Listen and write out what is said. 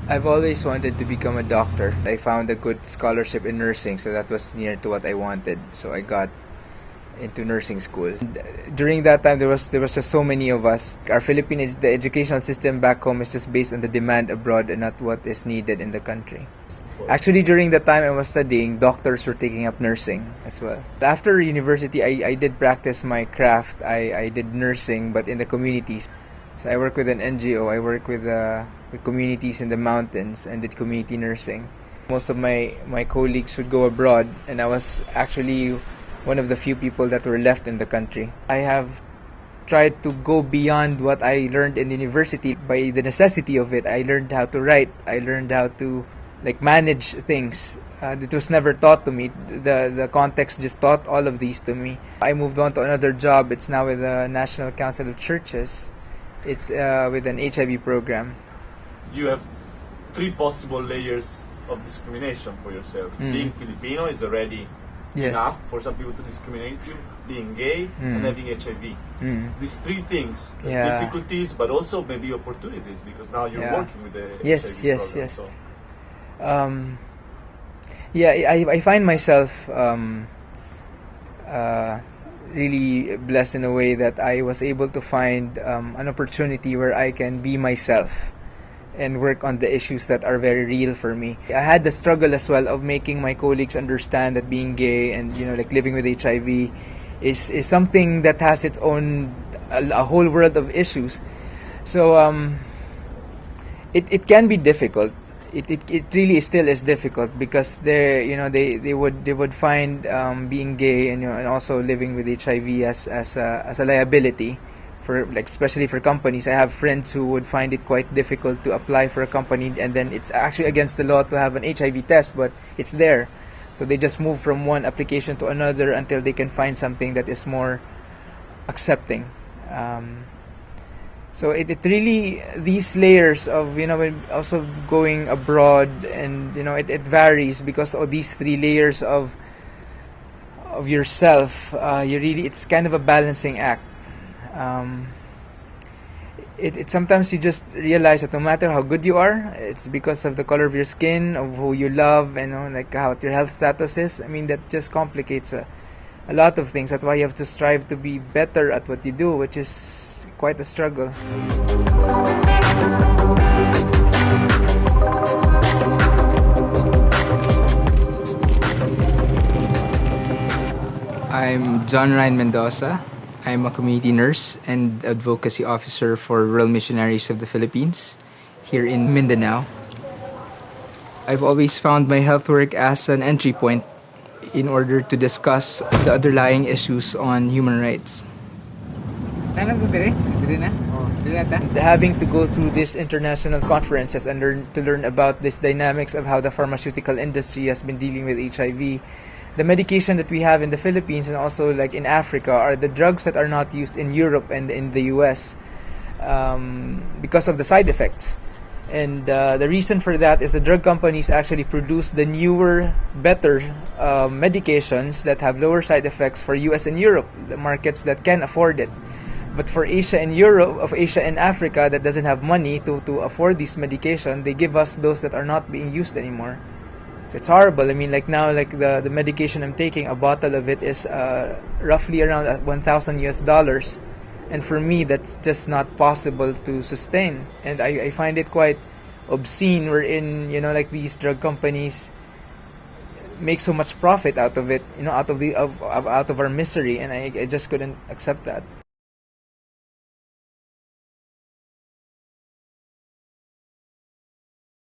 I've always wanted to become a doctor. I found a good scholarship in nursing, so that was near to what I wanted. So I got into nursing school. During that time, there was just so many of us. Our the educational system back home is just based on the demand abroad and not what is needed in the country. Actually, during the time I was studying, doctors were taking up nursing as well. After university, I did practice my craft. I did nursing, but in the communities. So I work with an NGO. I work with communities in the mountains and did community nursing. Most of my colleagues would go abroad, and I was actually one of the few people that were left in the country. I have tried to go beyond what I learned in university by the necessity of it. I learned how to write. I learned how to manage things. It was never taught to me. The context just taught all of these to me. I moved on to another job. It's now with the National Council of Churches. It's with an HIV program. You have three possible layers of discrimination for yourself. Being Filipino is already enough for some people to discriminate you. Being gay and having HIV. These three things, difficulties, but also maybe opportunities, because now you're working with the HIV program. So. I find myself really blessed in a way that I was able to find an opportunity where I can be myself and work on the issues that are very real for me. I had the struggle as well of making my colleagues understand that being gay and living with HIV is something that has its own a whole world of issues. So it can be difficult. It really still is difficult because they would find being gay and also living with HIV as a liability for especially for companies. I have friends who would find it quite difficult to apply for a company, and then it's actually against the law to have an HIV test, but it's there, so they just move from one application to another until they can find something that is more accepting. So it really, these layers of when also going abroad, and it varies because of these three layers of yourself. It's kind of a balancing act. Sometimes you just realize that no matter how good you are, it's because of the color of your skin, of who you love, and how your health status is. I mean, that just complicates a lot of things. That's why you have to strive to be better at what you do, which is quite a struggle. I'm John Ryan Mendoza. I'm a community nurse and advocacy officer for Rural Missionaries of the Philippines here in Mindanao. I've always found my health work as an entry point in order to discuss the underlying issues on human rights. Having to go through these international conferences and learn about these dynamics of how the pharmaceutical industry has been dealing with HIV. The medication that we have in the Philippines and also in Africa are the drugs that are not used in Europe and in the US because of the side effects. And the reason for that is the drug companies actually produce the newer, better medications that have lower side effects for US and Europe, the markets that can afford it. But for Asia and Asia and Africa that doesn't have money to afford this medication, they give us those that are not being used anymore. So it's horrible. I mean, now, the medication I'm taking, a bottle of it is roughly around $1,000 US. And for me, that's just not possible to sustain. And I find it quite obscene wherein, these drug companies make so much profit out of it, out of our misery. And I just couldn't accept that.